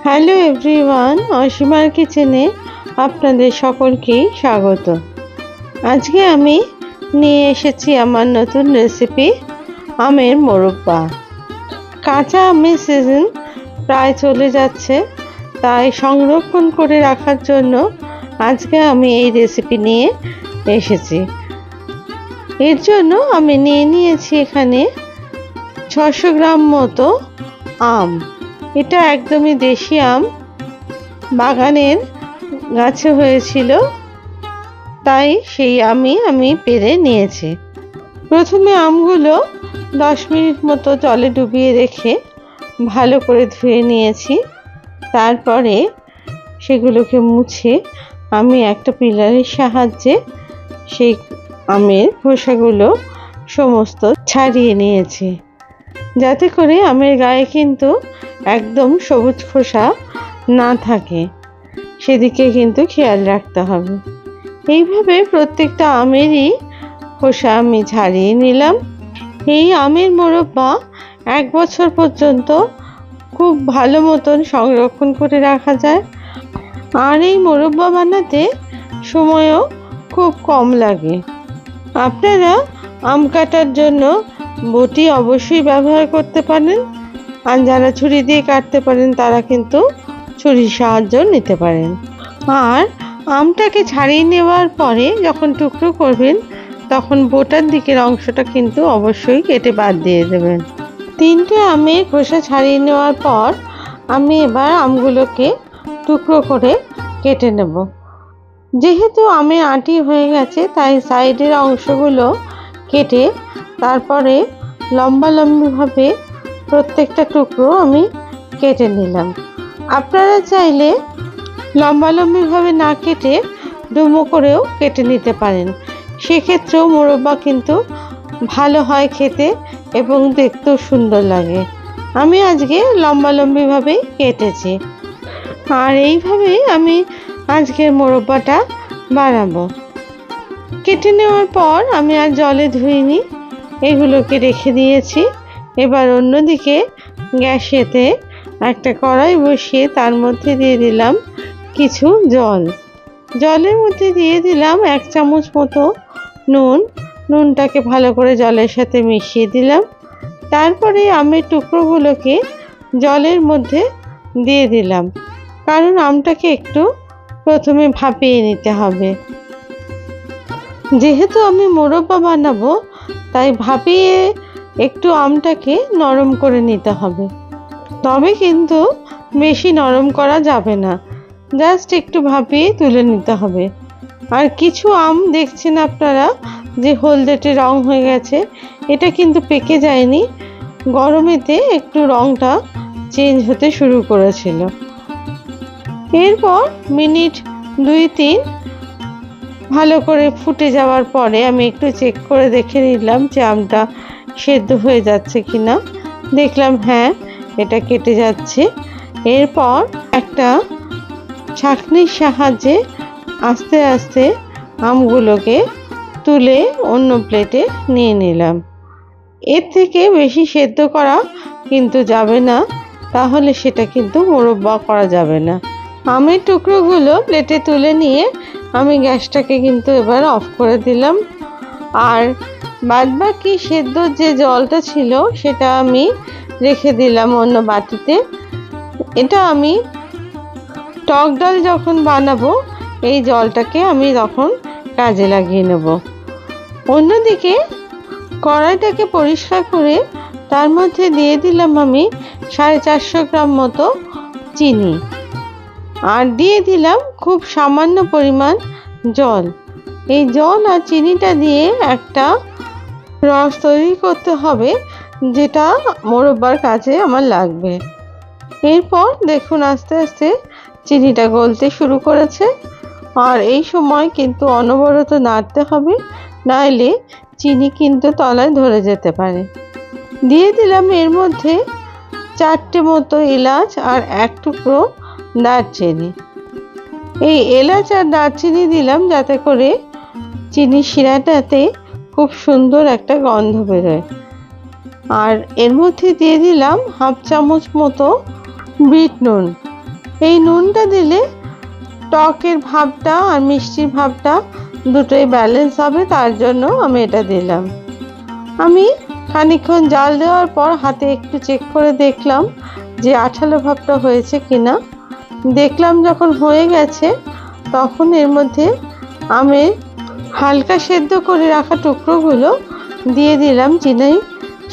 Hello everyone, অসীমার কিচেনে আপনাদের সকলকেই স্বাগত। আজকে আমি নিয়ে এসেছি আমার নতুন রেসিপি আমের মোরব্বা। কাঁচা আমের সিজন প্রায় চলে যাচ্ছে, তাই সংরক্ষণ করে রাখার জন্য আজকে আমি এই রেসিপি নিয়ে এসেছি। এর জন্য আমি নিয়েছি এখানে 600 গ্রাম মতো আম। এটা একদমই দেশি আম, বাগানের গাছে হয়েছিল, তাই সেই আমি পেরে নিয়েছি। প্রথমে আমগুলো 10 মিনিট মতো জলে ডুবিয়ে রেখে ভালো করে ধুয়ে নিয়েছি। তারপরে সেগুলোকে মুছে আমি একটা পিলারের সাহায্যে সেই আমের খোসাগুলো সমস্ত ছাড়িয়ে নিয়েছি, যাতে করে আমের গায়ে কিন্তু একদম সবুজ খোসা না থাকে, সেদিকে কিন্তু খেয়াল রাখতে হবে। এইভাবে প্রত্যেকটা আমেরই খোসা আমি ছাড়িয়ে নিলাম। এই আমের মোরব্বা 1 বছর পর্যন্ত খুব ভালো মতন সংরক্ষণ করে রাখা যায়, আর এই মোরব্বা বানাতে সময়ও খুব কম লাগে। আপনারা আম কাটার জন্য বটি অবশ্যই ব্যবহার করতে পারেন, আর যারা ছুরি দিয়ে কাটতে পারেন তারা কিন্তু ছুরির সাহায্য নিতে পারেন। আর আমটাকে ছাড়িয়ে নেওয়ার পরে যখন টুকরো করবেন তখন বোটার দিকের অংশটা কিন্তু অবশ্যই কেটে বাদ দিয়ে দেবেন। 3টে আমের খোসা ছাড়িয়ে নেওয়ার পর আমি এবার আমগুলোকে টুকরো করে কেটে নেব। যেহেতু আমে আঁটি হয়ে গেছে, তাই সাইডের অংশগুলো কেটে তারপরে লম্বাভাবে প্রত্যেকটা টুকরো আমি কেটে নিলাম। আপনারা চাইলে লম্বাভাবে না কেটে ডুমো করেও কেটে নিতে পারেন, সেক্ষেত্রেও মোরব্বা কিন্তু ভালো হয় খেতে এবং দেখতেও সুন্দর লাগে। আমি আজকে লম্বাভাবেই কেটেছি, আর এইভাবেই আমি আজকের মোরব্বাটা বানাবো। কেটে নেওয়ার পর আমি আর জলে ধুইনি, এগুলোকে রেখে দিয়েছি। এবার অন্যদিকে গ্যাসেতে একটা কড়াই বসিয়ে তার মধ্যে দিয়ে দিলাম কিছু জল। জলের মধ্যে দিয়ে দিলাম 1 চামচ মতো নুনটাকে ভালো করে জলের সাথে মিশিয়ে দিলাম। তারপরে আমের টুকরোগুলোকে জলের মধ্যে দিয়ে দিলাম, কারণ আমটাকে একটু প্রথমে ভাপিয়ে নিতে হবে। যেহেতু আমি মোরব্বা বানাবো, তাই ভাপিয়ে একটু আমটাকে নরম করে নিতে হবে। তবে কিন্তু বেশি নরম করা যাবে না, জাস্ট একটু ভাপিয়ে তুলে নিতে হবে। আর কিছু আম দেখছেন আপনারা যে হলদেটে রং হয়ে গেছে, এটা কিন্তু পেকে যায়নি, গরমেতে একটু রংটা চেঞ্জ হতে শুরু করেছিল। এরপর মিনিট 2-3 ভালো করে ফুটে যাওয়ার পরে আমি একটু চেক করে দেখে নিলাম যে আমটা সেদ্ধ হয়ে যাচ্ছে কিনা। দেখলাম হ্যাঁ, এটা কেটে যাচ্ছে। এরপর একটা ছাঁকনির সাহায্যে আস্তে আস্তে আমগুলোকে তুলে অন্য প্লেটে নিয়ে নিলাম। এর থেকে বেশি সেদ্ধ করা কিন্তু যাবে না, তাহলে সেটা কিন্তু মোরব্বা করা যাবে না। আমের টুকরোগুলো প্লেটে তুলে নিয়ে আমি গ্যাসটাকে কিন্তু এবার অফ করে দিলাম, আর বাদবাকি সেদ্ধ যে জলটা ছিল সেটা আমি রেখে দিলাম অন্য বাটিতে। এটা আমি টক ডাল যখন বানাবো এই জলটাকে আমি তখন কাজে লাগিয়ে নেব। অন্যদিকে কড়াইটাকে পরিষ্কার করে তার মধ্যে দিয়ে দিলাম আমি 450 গ্রাম মতো চিনি, আর দিয়ে দিলাম খুব সামান্য পরিমাণ জল। এই জল আর চিনিটা দিয়ে একটা রস তৈরি করতে হবে, যেটা মোরব্বার কাজে আমার লাগবে। এরপর দেখুন আস্তে আস্তে চিনিটা গলতে শুরু করেছে, আর এই সময় কিন্তু অনবরত নাড়তে হবে, নাইলে চিনি কিন্তু তলায় ধরে যেতে পারে। দিয়ে দিলাম এর মধ্যে 4টে মতো এলাচ আর 1 টুকরো দারচিনি। এই এলাচ আর দারচিনি দিলাম যাতে করে চিনির শিরাটাতে খুব সুন্দর একটা গন্ধ বেরোয়। আর এর মধ্যে দিয়ে দিলাম 1/2 চামচ মতো বিট নুন। এই নুনটা দিলে টকের ভাবটা আর মিষ্টির ভাবটা দুটোই ব্যালেন্স হবে, তার জন্য আমি এটা দিলাম। আমি খানিকক্ষণ জাল দেওয়ার পর হাতে একটু চেক করে দেখলাম যে আঠালো ভাবটা হয়েছে কিনা। দেখলাম যখন হয়ে গেছে, তখন এর মধ্যে আমের হালকা সেদ্ধ করে রাখা টুকরোগুলো দিয়ে দিলাম চিনি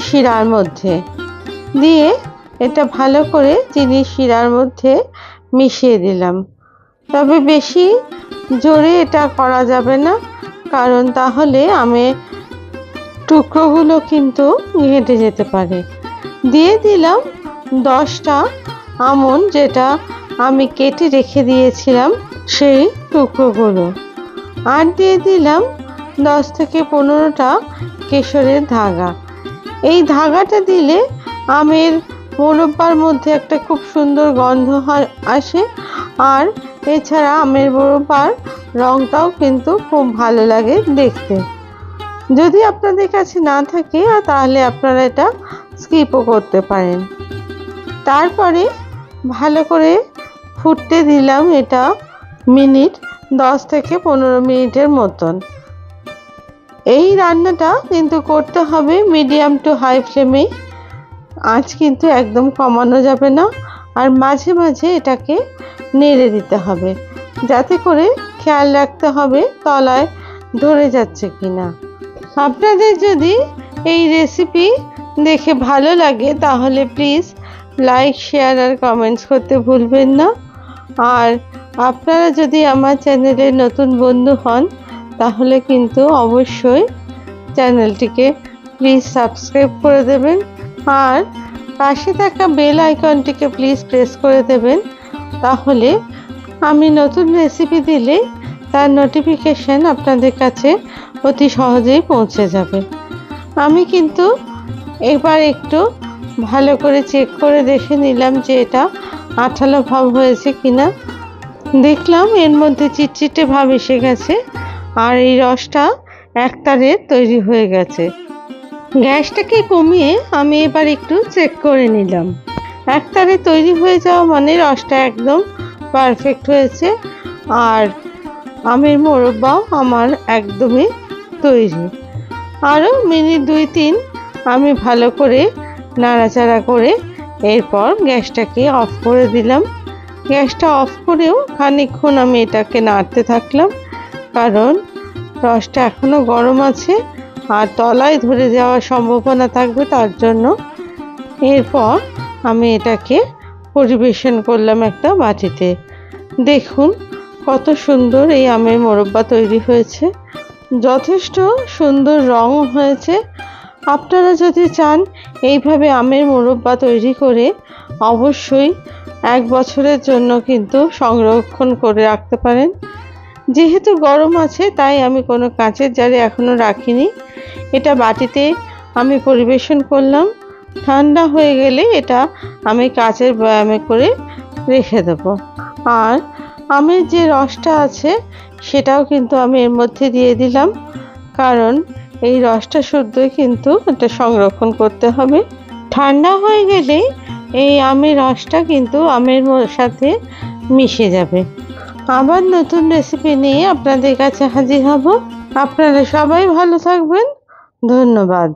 শিরার মধ্যে। দিয়ে এটা ভালো করে চিনি শিরার মধ্যে মিশিয়ে দিলাম। তবে বেশি জোরে এটা করা যাবে না, কারণ তাহলে আমের টুকরোগুলো কিন্তু ঘেঁটে যেতে পারে। দিয়ে দিলাম 10টা আমন্ড, যেটা আমি কেটে রেখে দিয়েছিলাম সেই টুকরোগুলো। আর দিয়ে দিলাম 10 থেকে 15টা কেশরের ধাগা। এই ধাগাটা দিলে আমের মোরব্বার মধ্যে একটা খুব সুন্দর গন্ধ আসে, আর এছাড়া আমের মোরব্বার রঙটাও কিন্তু খুব ভালো লাগে দেখতে। যদি আপনাদের কাছে না থাকে তাহলে আপনারা এটা স্কিপও করতে পারেন। তারপরে ভালো করে ফুটতে দিলাম এটা 10 থেকে 15 মিনিটের মতন। এই রান্নাটা কিন্তু করতে হবে মিডিয়াম টু হাই ফ্লেমে। আঁচ কিন্তু একদম কমানো যাবে না, আর মাঝে মাঝে এটাকে নেড়ে দিতে হবে, যাতে করে খেয়াল রাখতে হবে তলায় ধরে যাচ্ছে কিনা। আপনাদের যদি এই রেসিপি দেখে ভালো লাগে তাহলে প্লিজ লাইক, শেয়ার আর কমেন্টস করতে ভুলবেন না। আর আপনারা যদি আমার চ্যানেলের নতুন বন্ধু হন তাহলে কিন্তু অবশ্যই চ্যানেলটিকে প্লিজ সাবস্ক্রাইব করে দেবেন, আর পাশে থাকা বেল আইকনটিকে প্লিজ প্রেস করে দেবেন। তাহলে আমি নতুন রেসিপি দিলে তার নোটিফিকেশন আপনাদের কাছে অতি সহজেই পৌঁছে যাবে। আমি কিন্তু এবার একটু ভালো করে চেক করে দেখে নিলাম যে এটা আঠালো ভাব হয়েছে কিনা। দেখলাম এর মধ্যে চিটচিটে ভাব এসে গেছে, আর এই রসটা একতারে তৈরি হয়ে গেছে। গ্যাসটাকে কমিয়ে আমি এবার একটু চেক করে নিলাম। একতারে তৈরি হয়ে যাওয়া মানে রসটা একদম পারফেক্ট হয়েছে, আর আমের মোরব্বাও আমার একদমই তৈরি। আরও মিনিট 2-3 আমি ভালো করে নাড়াচাড়া করে এরপর গ্যাসটাকে অফ করে দিলাম। গ্যাসটা অফ করেও খানিকক্ষণ আমি এটাকে নাড়তে থাকলাম, কারণ রসটা এখনও গরম আছে আর তলায় ধরে যাওয়ার সম্ভাবনা থাকবে, তার জন্য। এরপর আমি এটাকে পরিবেশন করলাম একটা বাটিতে। দেখুন কত সুন্দর এই আমের মোরব্বা তৈরি হয়েছে, যথেষ্ট সুন্দর রং হয়েছে। আপনারা যদি চান এইভাবে আমের মোরব্বা তৈরি করে অবশ্যই 1 বছরের জন্য কিন্তু সংরক্ষণ করে রাখতে পারেন। যেহেতু গরম আছে তাই আমি কোনো কাঁচের জারে এখনও রাখিনি। এটা বাটিতে আমি পরিবেশন করলাম। ঠান্ডা হয়ে গেলে এটা আমি কাঁচের বয়ামে করে রেখে দেব। আর আমের যে রসটা আছে সেটাও কিন্তু আমি এর মধ্যে দিয়ে দিলাম, কারণ এই রসটা শুদ্ধই কিন্তু এটা সংরক্ষণ করতে হবে। ঠান্ডা হয়ে গেলে এই আমের রসটা কিন্তু আমের সাথে মিশে যাবে। আবার নতুন রেসিপি নিয়ে আপনাদের কাছে হাজির হব। আপনারা সবাই ভালো থাকবেন। ধন্যবাদ।